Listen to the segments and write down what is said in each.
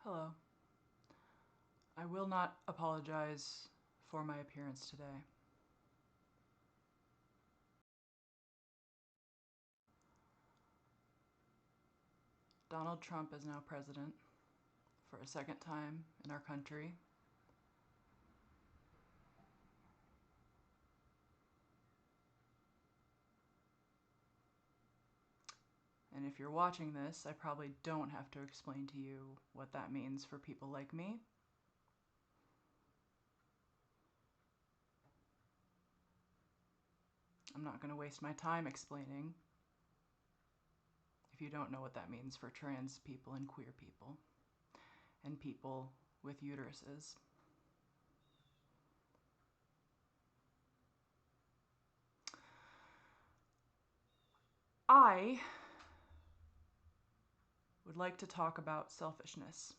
Hello. I will not apologize for my appearance today. Donald Trump is now president for a second time in our country. And if you're watching this, I probably don't have to explain to you what that means for people like me. I'm not going to waste my time explaining if you don't know what that means for trans people and queer people and people with uteruses. I would like to talk about selfishness.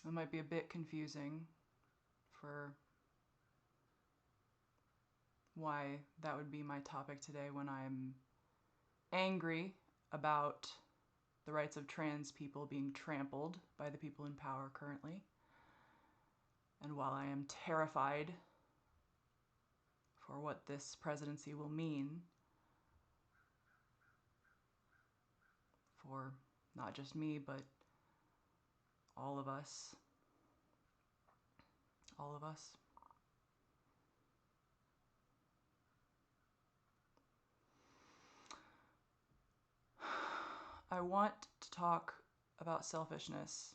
It might be a bit confusing for why that would be my topic today when I'm angry about the rights of trans people being trampled by the people in power currently, and while I am terrified for what this presidency will mean for not just me, but all of us. All of us. I want to talk about selfishness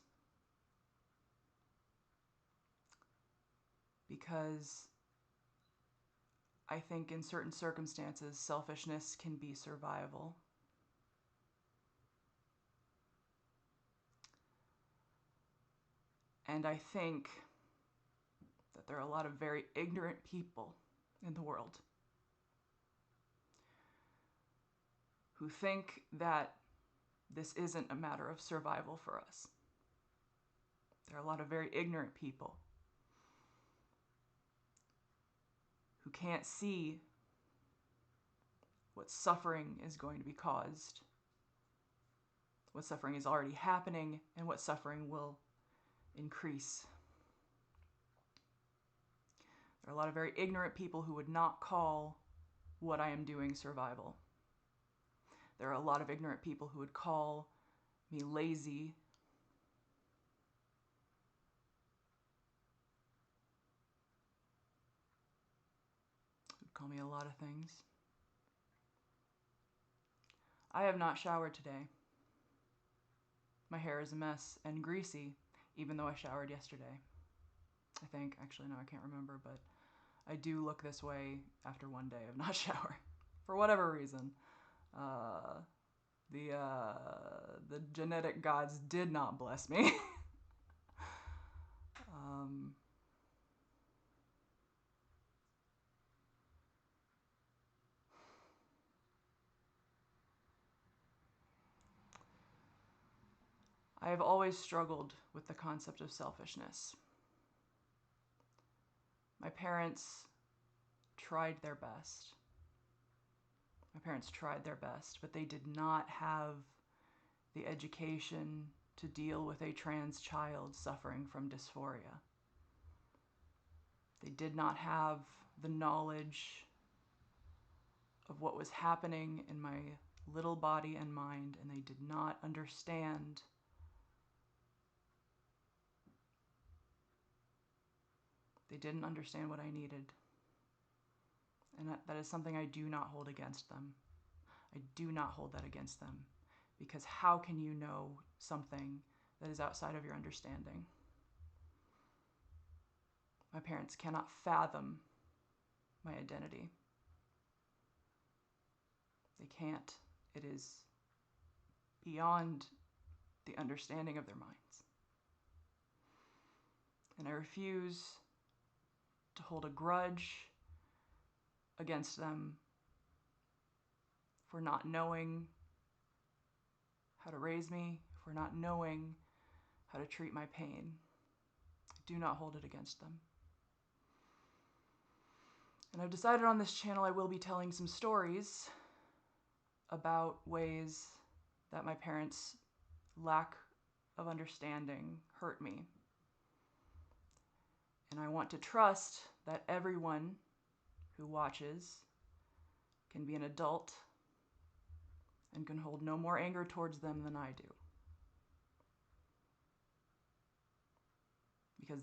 because I think in certain circumstances, selfishness can be survival. And I think that there are a lot of very ignorant people in the world who think that this isn't a matter of survival for us. There are a lot of very ignorant people who can't see what suffering is going to be caused, what suffering is already happening, and what suffering will increase. There are a lot of very ignorant people who would not call what I am doing survival. There are a lot of ignorant people who would call me lazy, who'd call me a lot of things. I have not showered today. My hair is a mess and greasy, even though I showered yesterday. I think, actually no, I can't remember, but I do look this way after one day of not showering, for whatever reason. The genetic gods did not bless me. I have always struggled with the concept of selfishness. My parents tried their best. But they did not have the education to deal with a trans child suffering from dysphoria. They did not have the knowledge of what was happening in my little body and mind, and they did not understand They didn't understand what I needed. And that is something I do not hold against them. I do not hold that against them. Because how can you know something that is outside of your understanding? My parents cannot fathom my identity. They can't. It is beyond the understanding of their minds. And I refuse to hold a grudge against them for not knowing how to raise me, for not knowing how to treat my pain. I do not hold it against them. And I've decided on this channel I will be telling some stories about ways that my parents' lack of understanding hurt me. And I want to trust that everyone who watches can be an adult and can hold no more anger towards them than I do. Because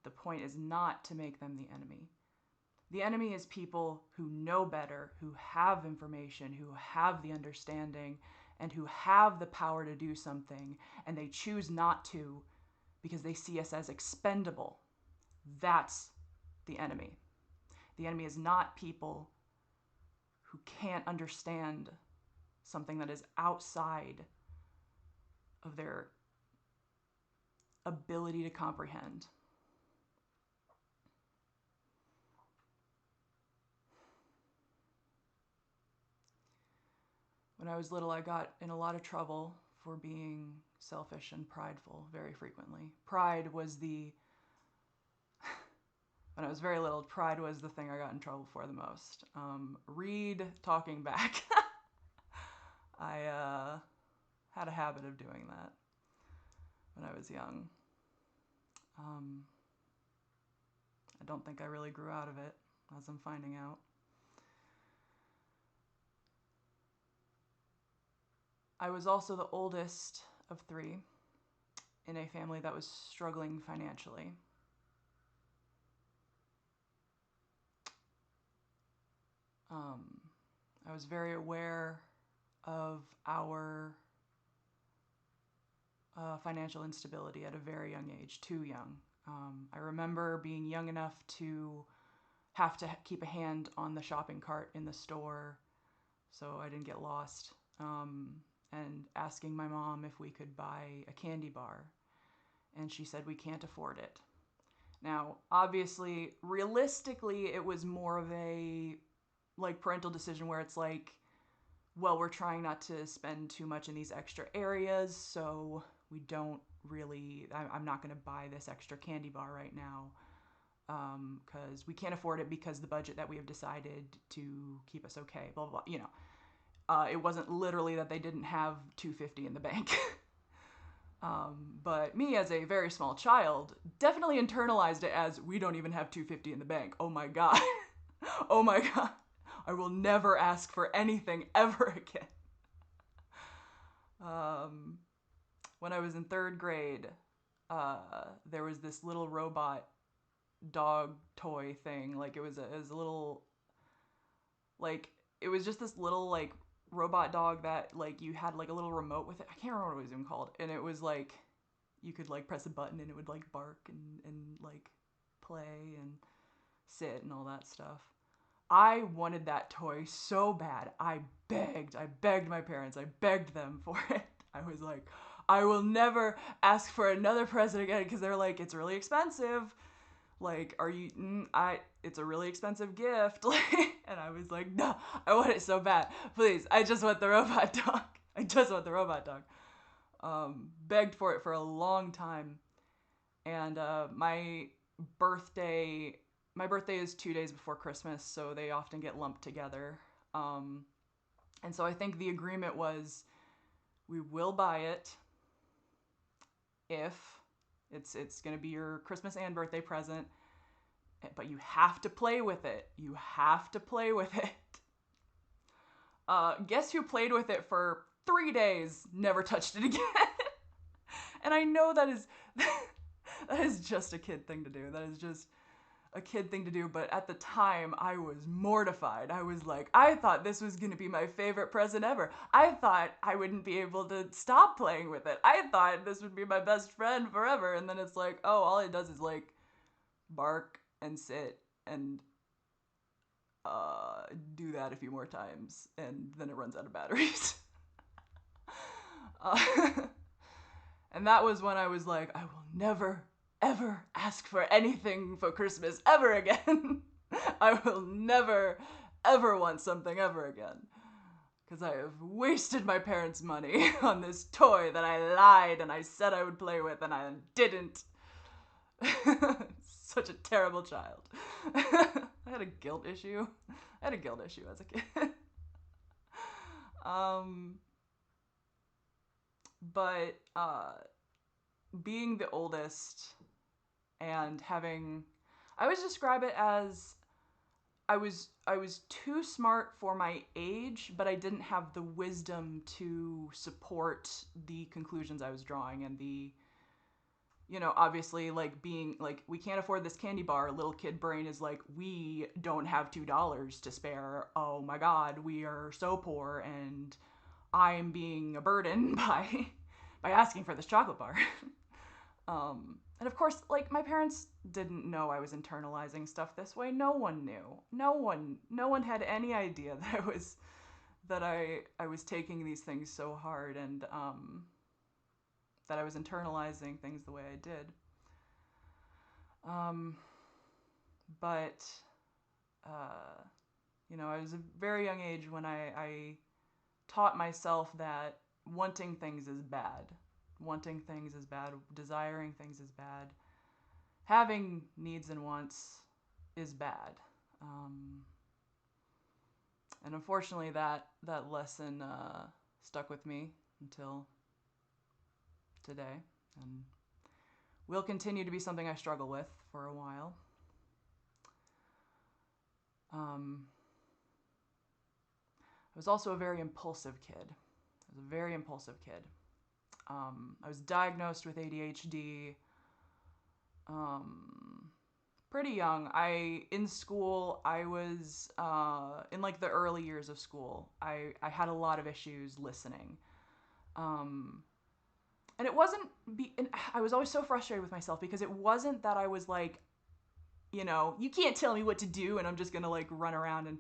the point is not to make them the enemy. The enemy is people who know better, who have information, who have the understanding, and who have the power to do something, and they choose not to because they see us as expendable. That's the enemy. The enemy is not people who can't understand something that is outside of their ability to comprehend. When I was little, I got in a lot of trouble for being selfish and prideful very frequently. When I was very little, pride was the thing I got in trouble for the most. Read talking back. I had a habit of doing that when I was young. I don't think I really grew out of it, as I'm finding out. I was also the oldest of 3 in a family that was struggling financially. I was very aware of our financial instability at a very young age, too young. I remember being young enough to have to keep a hand on the shopping cart in the store so I didn't get lost, and asking my mom if we could buy a candy bar, and she said we can't afford it. Now, obviously, realistically, it was more of a parental decision where it's like, well, we're trying not to spend too much in these extra areas, so we don't really, I'm not going to buy this extra candy bar right now because we can't afford it because the budget that we have decided to keep us okay, blah, blah, blah, it wasn't literally that they didn't have $2.50 in the bank. But me as a very small child definitely internalized it as, we don't even have $2.50 in the bank. Oh my God. Oh my God. I will never ask for anything ever again. When I was in 3rd grade, there was this little robot dog toy thing. It was a little, it was just this little, robot dog that, you had, a little remote with it. I can't remember what it was even called. And it was, you could, press a button and it would, bark and play and sit and all that stuff. I wanted that toy so bad. I begged my parents. I begged them for it. I was like, I will never ask for another present again, because they're like, it's really expensive. It's a really expensive gift. And I was like, no, I want it so bad. Please, I just want the robot dog. I just want the robot dog. Begged for it for a long time. And my birthday is 2 days before Christmas, so they often get lumped together. And so I think the agreement was, we will buy it if it's going to be your Christmas and birthday present, but you have to play with it. You have to play with it. Guess who played with it for 3 days, never touched it again? And I know that is just a kid thing to do. That is just a kid thing to do, but at the time I was mortified. I was like, I thought this was gonna be my favorite present ever. I thought I wouldn't be able to stop playing with it. I thought this would be my best friend forever, and then it's like, oh, all it does is bark and sit and do that a few more times, and then it runs out of batteries. And that was when I was like, I will never ever ask for anything for Christmas ever again. I will never ever want something ever again, because I have wasted my parents' money on this toy that I lied and I said I would play with and I didn't. Such a terrible child. I had a guilt issue. I had a guilt issue as a kid. um, but being the oldest and having, I always describe it as I was too smart for my age, but I didn't have the wisdom to support the conclusions I was drawing and the, you know, obviously, like, being like, we can't afford this candy bar. Little kid brain is like, we don't have $2 to spare. Oh my God, we are so poor, and I'm being a burden by asking for this chocolate bar. And of course, like, my parents didn't know I was internalizing stuff this way. No one knew. No one had any idea that I was taking these things so hard, and that I was internalizing things the way I did. But you know, I was a very young age when I taught myself that wanting things is bad. Wanting things is bad. Desiring things is bad. Having needs and wants is bad. And unfortunately, that lesson stuck with me until today, and will continue to be something I struggle with for a while. I was also a very impulsive kid. I was a very impulsive kid. I was diagnosed with ADHD pretty young. In school, I was, in like the early years of school, I had a lot of issues listening. And it wasn't, and I was always so frustrated with myself because it wasn't that I was like, you know, you can't tell me what to do and I'm just gonna like run around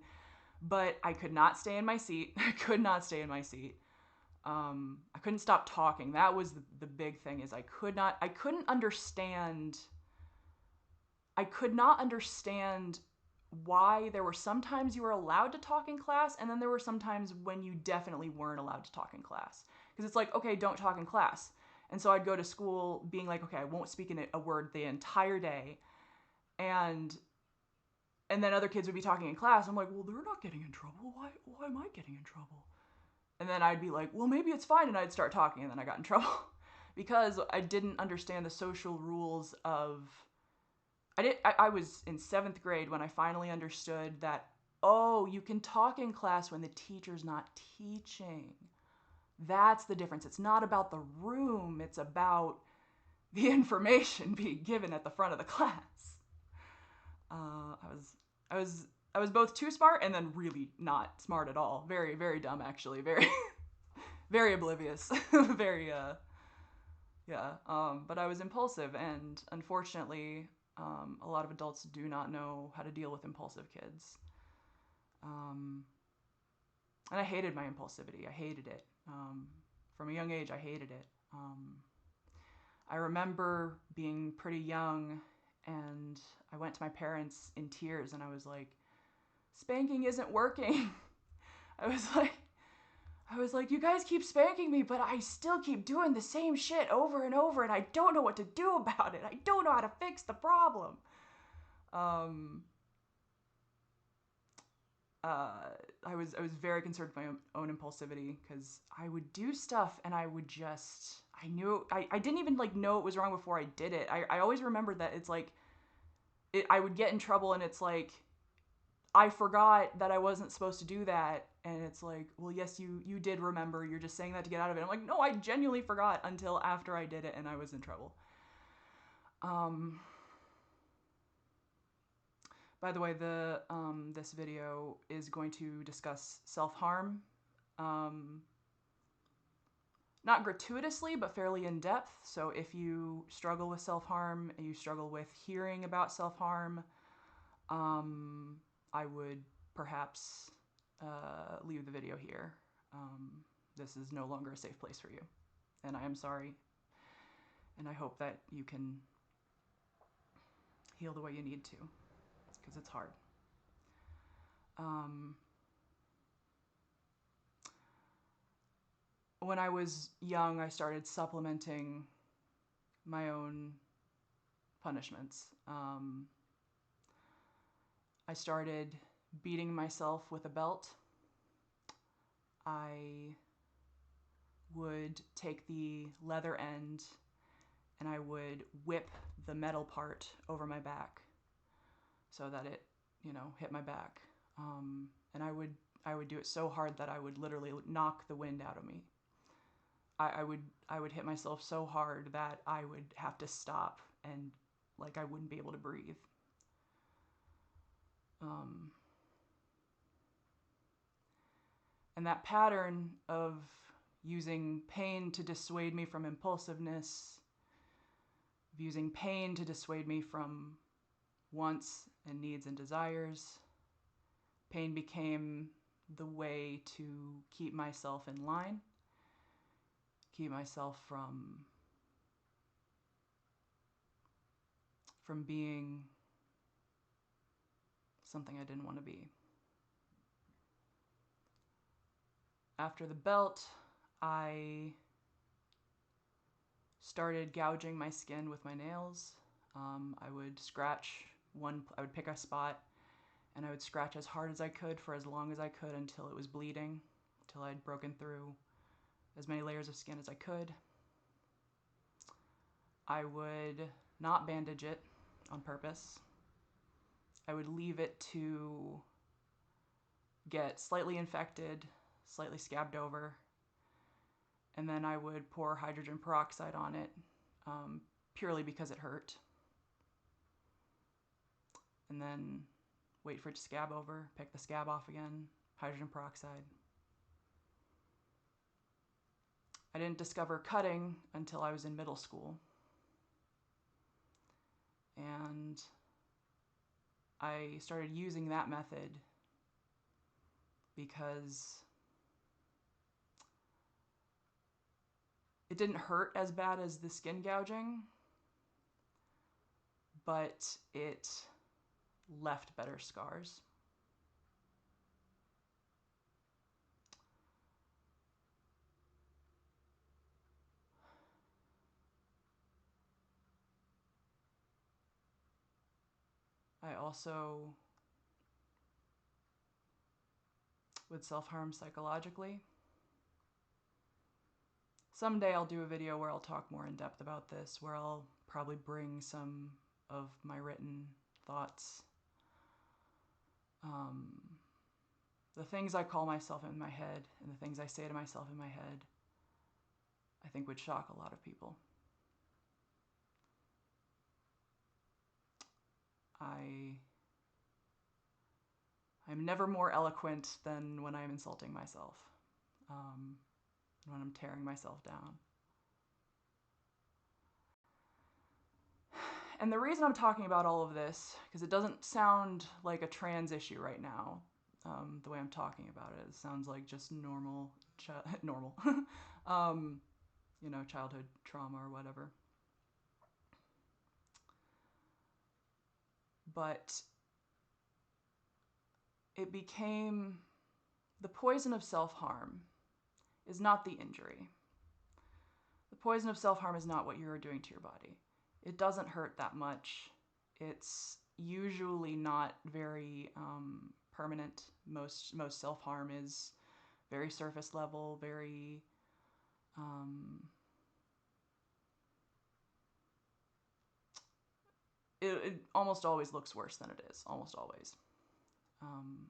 but I could not stay in my seat. I could not stay in my seat. I couldn't stop talking. That was the big thing, is I could not understand why there were sometimes you were allowed to talk in class, and then there were some times when you definitely weren't allowed to talk in class. Because it's like, okay, don't talk in class. And so I'd go to school being like, okay, I won't speak in a word the entire day. And then other kids would be talking in class. I'm like, well, they're not getting in trouble. Why am I getting in trouble? And then I'd be like, well, maybe it's fine. And I'd start talking, and then I got in trouble because I didn't understand the social rules of, I was in 7th grade when I finally understood that, oh, you can talk in class when the teacher's not teaching. That's the difference. It's not about the room. It's about the information being given at the front of the class. I was both too smart and then really not smart at all. Very, very dumb, actually. Very, very oblivious. Very, yeah. But I was impulsive, and unfortunately, a lot of adults do not know how to deal with impulsive kids. And I hated my impulsivity. I hated it. From a young age, I hated it. I remember being pretty young, and I went to my parents in tears, and I was like, spanking isn't working. I was like, you guys keep spanking me, but I still keep doing the same shit over and over, and I don't know what to do about it. I don't know how to fix the problem. I was very concerned with my own impulsivity, because I would do stuff and I would just, I didn't even like know it was wrong before I did it. I always remembered that it's like, I would get in trouble, and it's like, I forgot that I wasn't supposed to do that. And it's like, well, yes, you did remember. You're just saying that to get out of it. I'm like, no, I genuinely forgot until after I did it and I was in trouble. By the way, this video is going to discuss self-harm. Not gratuitously, but fairly in depth. So if you struggle with self-harm and you struggle with hearing about self-harm, I would perhaps leave the video here. This is no longer a safe place for you, and I am sorry, and I hope that you can heal the way you need to, because it's hard. When I was young, I started supplementing my own punishments. I started beating myself with a belt. I would take the leather end and I would whip the metal part over my back so that it, hit my back. And I would do it so hard that I would literally knock the wind out of me. I would hit myself so hard that I would have to stop and like I wouldn't be able to breathe. And that pattern of using pain to dissuade me from impulsiveness, of using pain to dissuade me from wants and needs and desires, pain became the way to keep myself in line, keep myself from being something I didn't want to be. After the belt, I started gouging my skin with my nails. I would I would pick a spot and I would scratch as hard as I could for as long as I could until it was bleeding, until I'd broken through as many layers of skin as I could. I would not bandage it on purpose. I would leave it to get slightly infected, slightly scabbed over, and then I would pour hydrogen peroxide on it, purely because it hurt. And then wait for it to scab over, pick the scab off again, hydrogen peroxide. I didn't discover cutting until I was in middle school. And I started using that method because it didn't hurt as bad as the skin gouging, but it left better scars. I also would self-harm psychologically. Someday I'll do a video where I'll talk more in depth about this, where I'll probably bring some of my written thoughts. The things I call myself in my head and the things I say to myself in my head, I think would shock a lot of people. I'm never more eloquent than when I'm insulting myself, when I'm tearing myself down. And the reason I'm talking about all of this, because it doesn't sound like a trans issue right now, the way I'm talking about it. It sounds like just normal, childhood trauma or whatever. But it became, the poison of self-harm is not the injury. The poison of self-harm is not what you're doing to your body. It doesn't hurt that much. It's usually not very permanent. Most self-harm is very surface level, very it almost always looks worse than it is, almost always.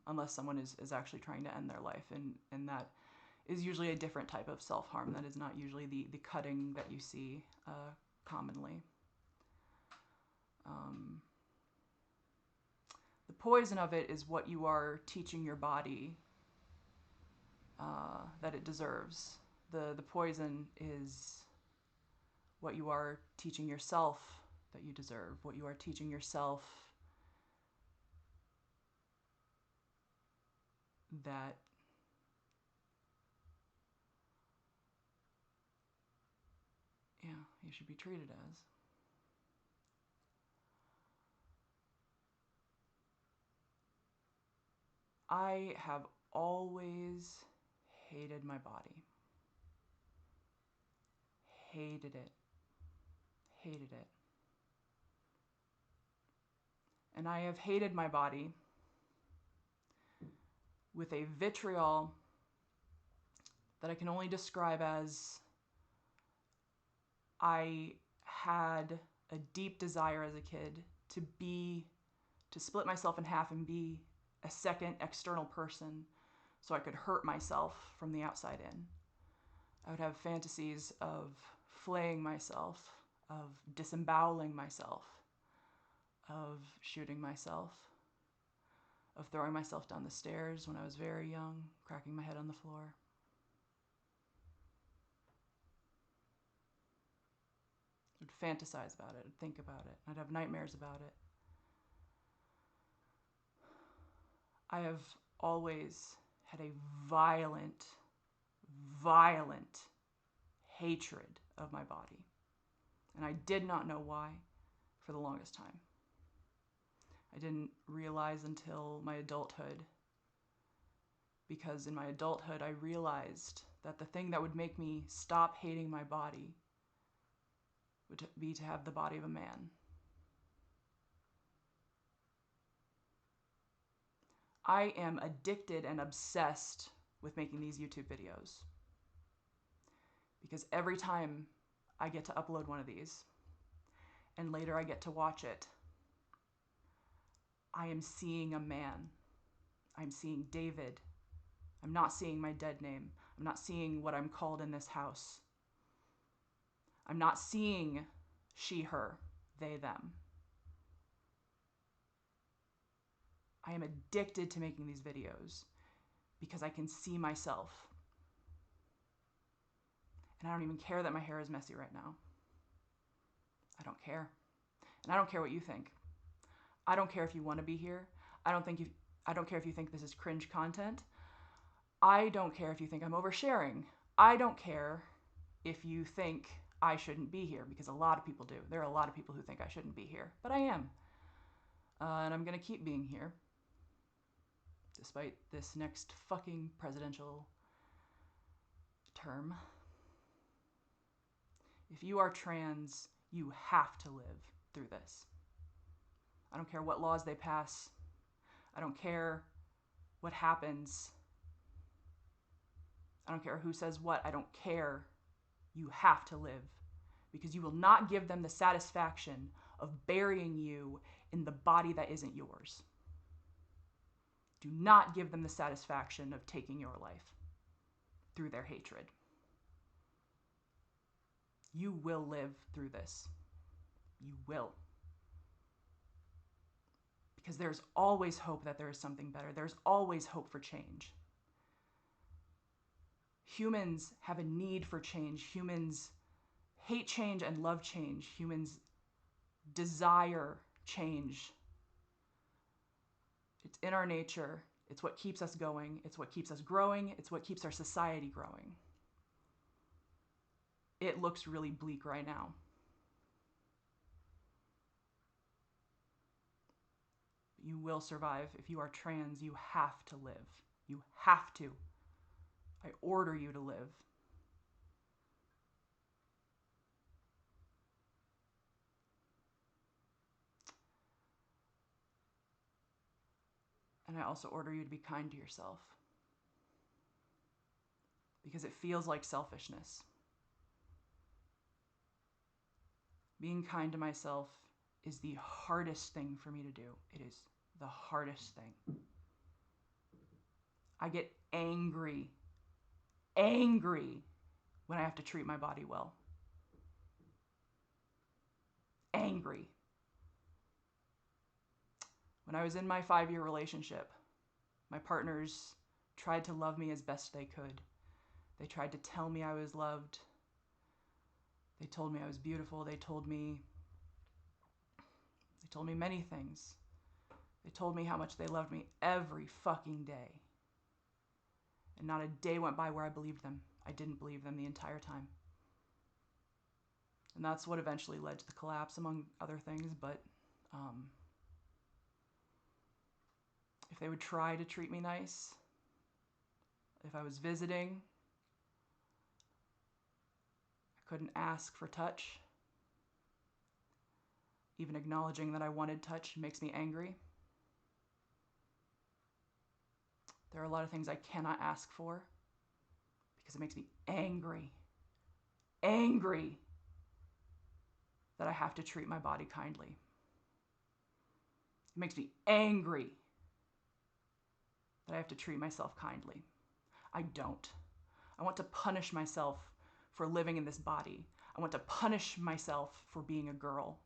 Unless someone is actually trying to end their life, and that is usually a different type of self-harm. That is not usually the cutting that you see commonly. The poison of it is what you are teaching your body that it deserves. The poison is what you are teaching yourself that you deserve, what you are teaching yourself that you should be treated as. I have always hated my body. Hated it. Hated it. And I have hated my body with a vitriol that I can only describe as I had a deep desire as a kid to split myself in half and be a second external person so I could hurt myself from the outside in. I would have fantasies of flaying myself, of disemboweling myself, of shooting myself, of throwing myself down the stairs when I was very young, cracking my head on the floor. I'd fantasize about it, I'd think about it, I'd have nightmares about it. I have always had a violent hatred of my body. And I did not know why for the longest time. I didn't realize until my adulthood, because in my adulthood I realized that the thing that would make me stop hating my body would be to have the body of a man. I am addicted and obsessed with making these YouTube videos, because every time I get to upload one of these and later I get to watch it, I am seeing a man. I'm seeing David. I'm not seeing my dead name. I'm not seeing what I'm called in this house. I'm not seeing she, her, they, them. I am addicted to making these videos because I can see myself. And I don't even care that my hair is messy right now. I don't care. And I don't care what you think. I don't care if you want to be here. I don't care if you think this is cringe content. I don't care if you think I'm oversharing. I don't care if you think I shouldn't be here, because a lot of people do. There are a lot of people who think I shouldn't be here, but I am. And I'm going to keep being here, despite this next fucking presidential term. If you are trans, you have to live through this. I don't care what laws they pass. I don't care what happens. I don't care who says what. I don't care. You have to live, because you will not give them the satisfaction of burying you in the body that isn't yours. Do not give them the satisfaction of taking your life through their hatred. You will live through this. You will. Because there's always hope that there is something better. There's always hope for change. Humans have a need for change. Humans hate change and love change. Humans desire change. It's in our nature. It's what keeps us going. It's what keeps us growing. It's what keeps our society growing. It looks really bleak right now. You will survive. If you are trans, you have to live. You have to. I order you to live. And I also order you to be kind to yourself, because it feels like selfishness. Being kind to myself is the hardest thing for me to do. It is the hardest thing. I get angry when I have to treat my body well. Angry. When I was in my 5-year relationship, my partners tried to love me as best they could. They tried to tell me I was loved. They told me I was beautiful. They told me many things. They told me how much they loved me every fucking day. And not a day went by where I believed them. I didn't believe them the entire time. And that's what eventually led to the collapse, among other things. But if they would try to treat me nice, if I was visiting, I couldn't ask for touch. Even acknowledging that I wanted touch makes me angry. There are a lot of things I cannot ask for because it makes me angry. Angry that I have to treat my body kindly. It makes me angry that I have to treat myself kindly. I don't. I want to punish myself for living in this body. I want to punish myself for being a girl.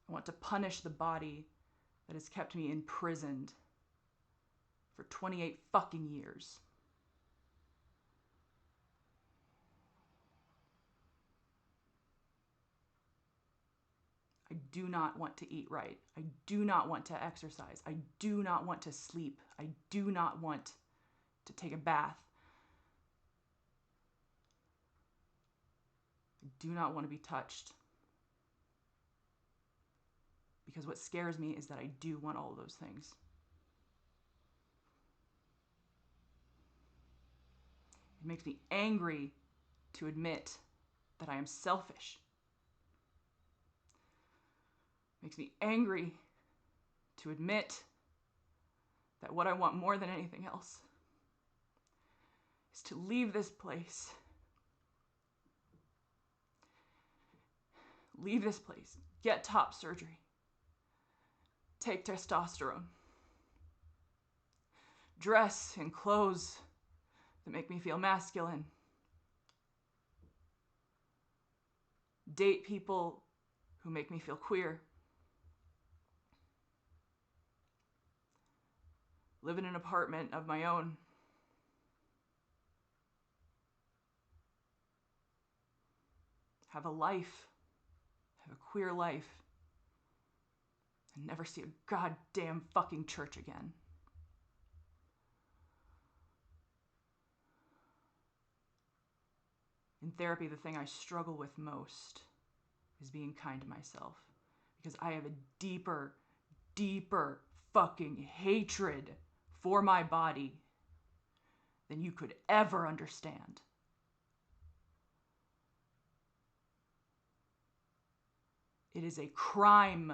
I want to punish the body that has kept me imprisoned for 28 fucking years. I do not want to eat right. I do not want to exercise. I do not want to sleep. I do not want to take a bath. I do not want to be touched. Because what scares me is that I do want all of those things. It makes me angry to admit that I am selfish. It makes me angry to admit that what I want more than anything else is to leave this place. Leave this place. Get top surgery. Take testosterone. Dress in clothes that make me feel masculine. Date people who make me feel queer. Live in an apartment of my own. Have a life. Have a queer life. And never see a goddamn fucking church again. In therapy, the thing I struggle with most is being kind to myself. Because I have a deeper, deeper fucking hatred for my body than you could ever understand. It is a crime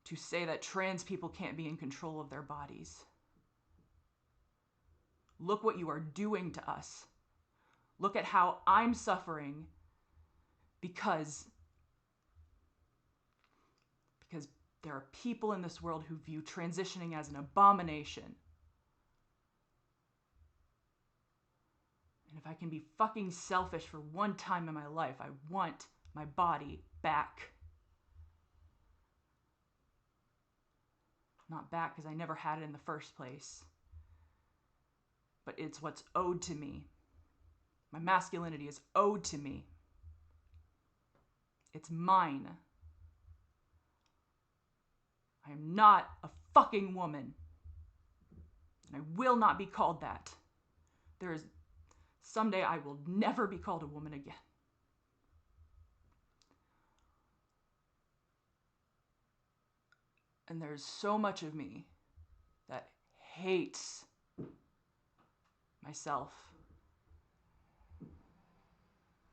to say that trans people can't be in control of their bodies. Look what you are doing to us. Look at how I'm suffering because there are people in this world who view transitioning as an abomination. And if I can be fucking selfish for one time in my life, I want my body back. Not back because I never had it in the first place. But it's what's owed to me. My masculinity is owed to me. It's mine. I am not a fucking woman. And I will not be called that. Someday I will never be called a woman again. And there's so much of me that hates myself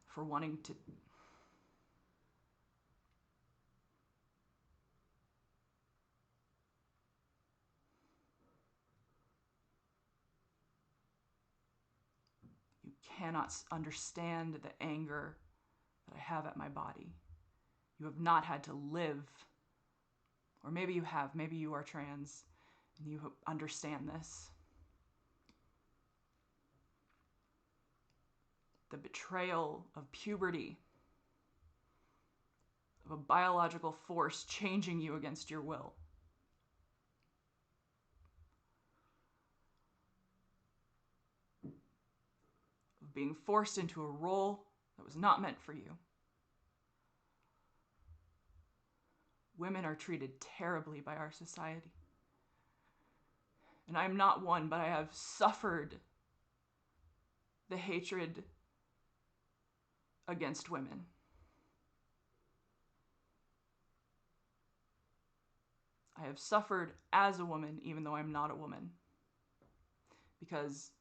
for wanting to you cannot understand the anger that I have at my body. You have not had to live, or maybe you have, maybe you are trans and you understand this. The betrayal of puberty, of a biological force changing you against your will. Of being forced into a role that was not meant for you. Women are treated terribly by our society. And I'm not one, but I have suffered the hatred against women. I have suffered as a woman, even though I'm not a woman. Because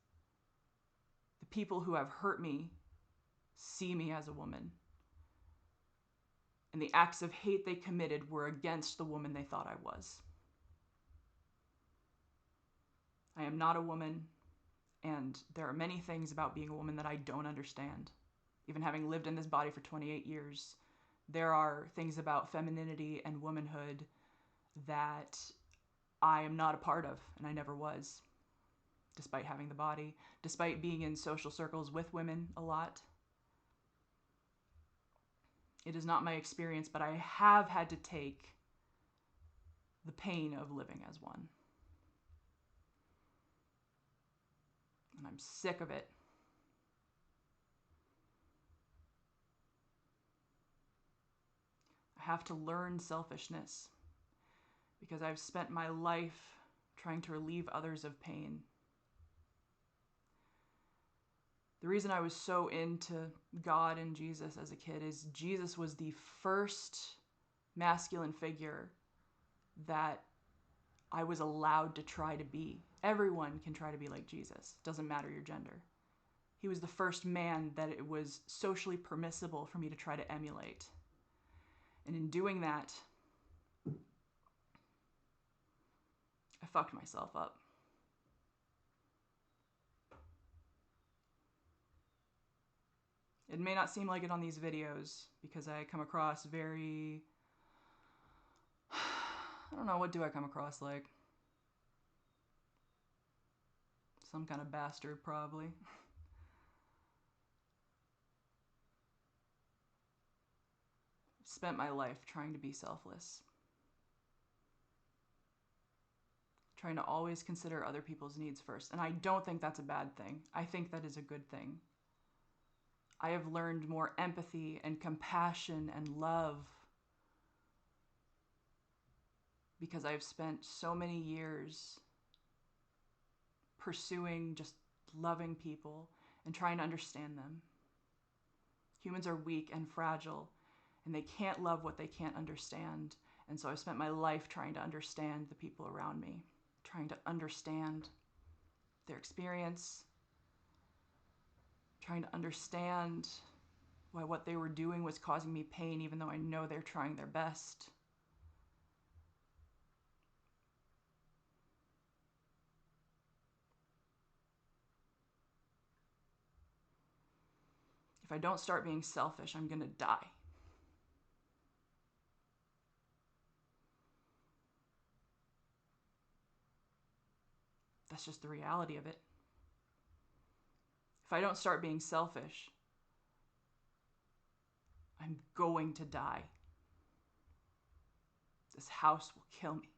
the people who have hurt me see me as a woman. and the acts of hate they committed were against the woman they thought I was. I am not a woman, and there are many things about being a woman that I don't understand. Even having lived in this body for 28 years, there are things about femininity and womanhood that I am not a part of, and I never was, despite having the body, despite being in social circles with women a lot. It is not my experience, but I have had to take the pain of living as one. And I'm sick of it. I have to learn selfishness because I've spent my life trying to relieve others of pain. The reason I was so into God and Jesus as a kid is Jesus was the first masculine figure that I was allowed to try to be. Everyone can try to be like Jesus. Doesn't matter your gender. He was the first man that it was socially permissible for me to try to emulate. And in doing that, I fucked myself up. It may not seem like it on these videos because I come across very... I don't know, what do I come across like? Some kind of bastard, probably. Spent my life trying to be selfless. Trying to always consider other people's needs first. And I don't think that's a bad thing. I think that is a good thing. I have learned more empathy and compassion and love because I've spent so many years pursuing just loving people and trying to understand them. Humans are weak and fragile, and they can't love what they can't understand. And so I've spent my life trying to understand the people around me, trying to understand their experience, trying to understand why what they were doing was causing me pain, even though I know they're trying their best. If I don't start being selfish, I'm gonna die. That's just the reality of it. If I don't start being selfish, I'm going to die. This house will kill me.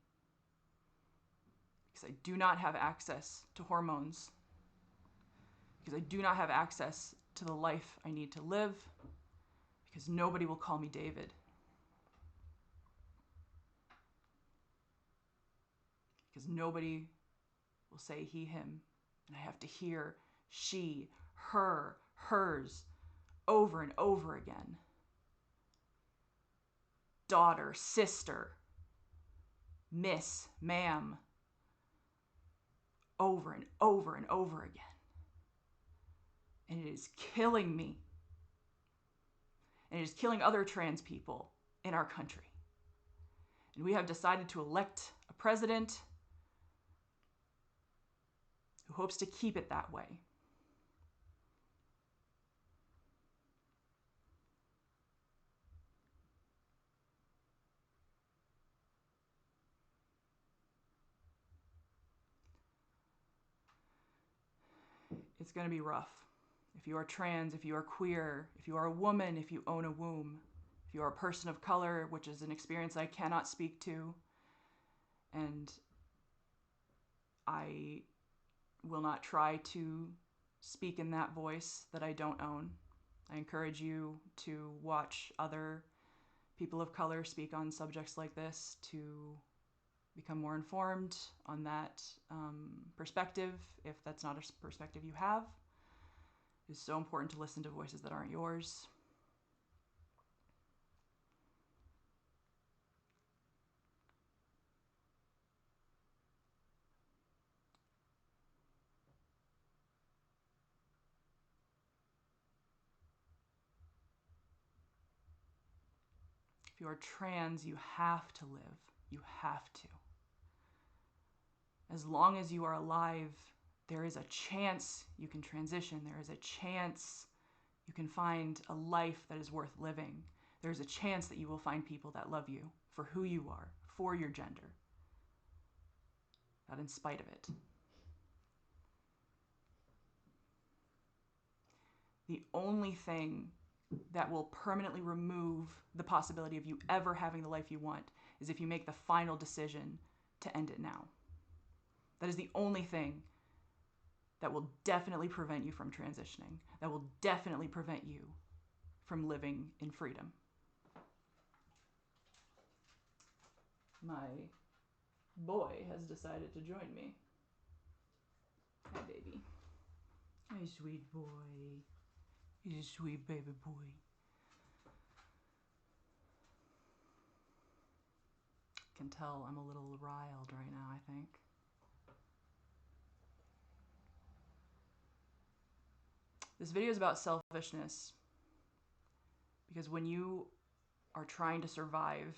Because I do not have access to hormones. Because I do not have access to the life I need to live. Because nobody will call me David. Because nobody will say he, him. And I have to hear she, her, hers over and over again. Daughter, sister, miss, ma'am, over and over and over again. And it is killing me. And it is killing other trans people in our country. And we have decided to elect a president who hopes to keep it that way. It's going to be rough. If you are trans, if you are queer, if you are a woman, if you own a womb, if you are a person of color, which is an experience I cannot speak to, and I will not try to speak in that voice that I don't own. I encourage you to watch other people of color speak on subjects like this to become more informed on that perspective, if that's not a perspective you have. It's so important to listen to voices that aren't yours. If you are trans, you have to live. You have to. As long as you are alive, there is a chance you can transition. There is a chance you can find a life that is worth living. There is a chance that you will find people that love you for who you are, for your gender, not in spite of it. The only thing that will permanently remove the possibility of you ever having the life you want is if you make the final decision to end it now. That is the only thing that will definitely prevent you from transitioning, that will definitely prevent you from living in freedom. My boy has decided to join me. Hi, baby. Hi, sweet boy. He's a sweet baby boy. Can tell I'm a little riled right now, I think. This video is about selfishness because when you are trying to survive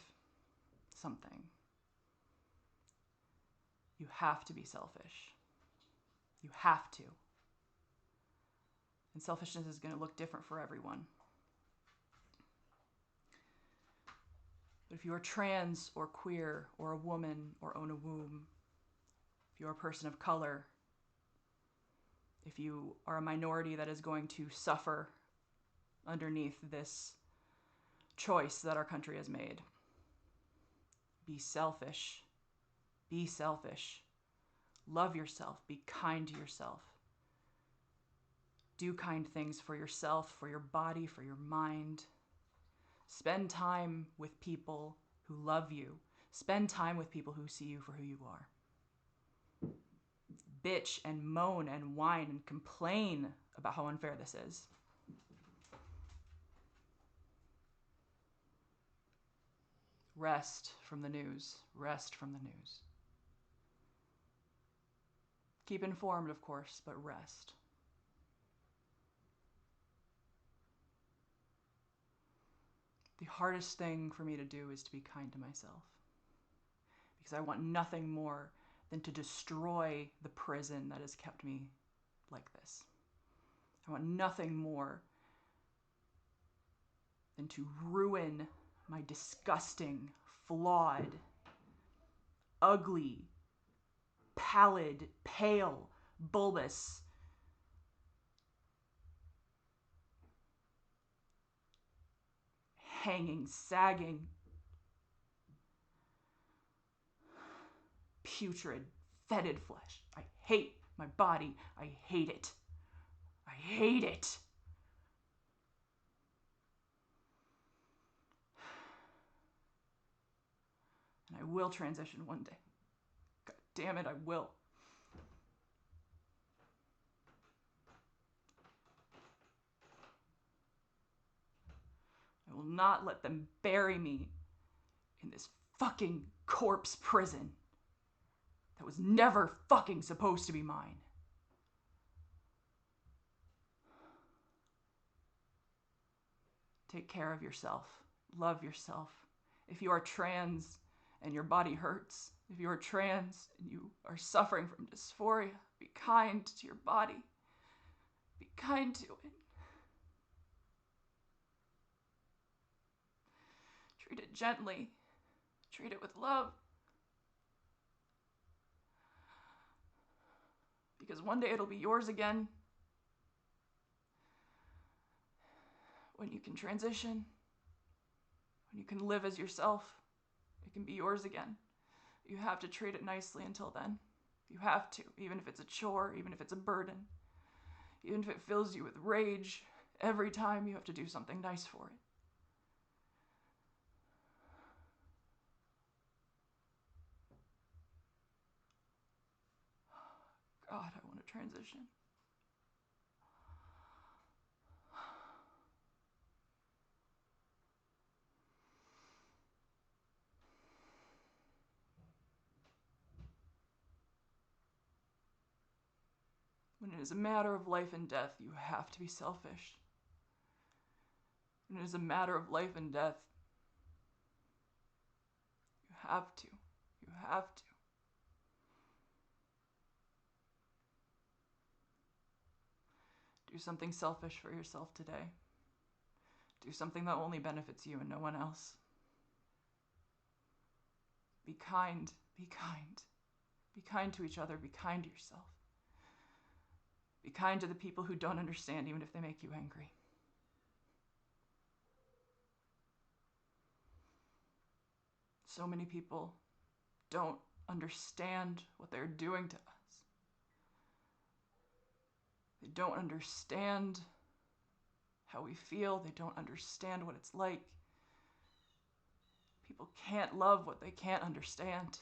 something, you have to be selfish. You have to. And selfishness is going to look different for everyone. But if you are trans or queer or a woman or own a womb, if you're a person of color, if you are a minority that is going to suffer underneath this choice that our country has made, be selfish. Be selfish. Love yourself. Be kind to yourself. Do kind things for yourself, for your body, for your mind. Spend time with people who love you. Spend time with people who see you for who you are. Bitch and moan and whine and complain about how unfair this is. Rest from the news. Rest from the news. Keep informed, of course, but rest. The hardest thing for me to do is to be kind to myself, because I want nothing more than to destroy the prison that has kept me like this. I want nothing more than to ruin my disgusting, flawed, ugly, pallid, pale, bulbous, hanging, sagging, putrid, fetid flesh. I hate my body. I hate it. I hate it. And I will transition one day. God damn it, I will. I will not let them bury me in this fucking corpse prison that was never fucking supposed to be mine. Take care of yourself. Love yourself. If you are trans and your body hurts, if you are trans and you are suffering from dysphoria, be kind to your body. Be kind to it. Treat it gently. Treat it with love. Because one day it'll be yours again. When you can transition, when you can live as yourself, it can be yours again. You have to treat it nicely until then. You have to, even if it's a chore, even if it's a burden, even if it fills you with rage, every time you have to do something nice for it. God, I want to transition. When it is a matter of life and death, you have to be selfish. When it is a matter of life and death, have to. You have to. Do something selfish for yourself today. Do something that only benefits you and no one else. Be kind. Be kind. Be kind to each other. Be kind to yourself. Be kind to the people who don't understand, even if they make you angry. So many people don't understand what they're doing to us. They don't understand how we feel. They don't understand what it's like. People can't love what they can't understand.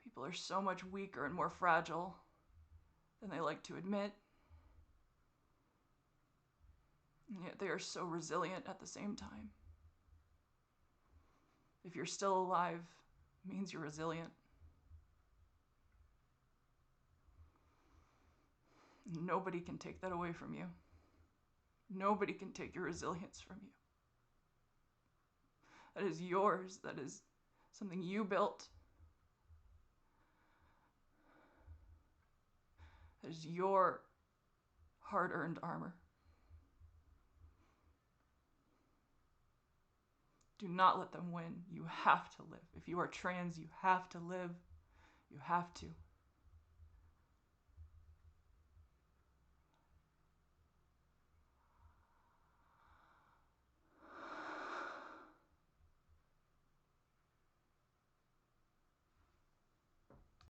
People are so much weaker and more fragile than they like to admit. And yet they are so resilient at the same time. If you're still alive, it means you're resilient. Nobody can take that away from you. Nobody can take your resilience from you. That is yours. That is something you built. That is your hard-earned armor. Do not let them win. You have to live. If you are trans, you have to live. You have to.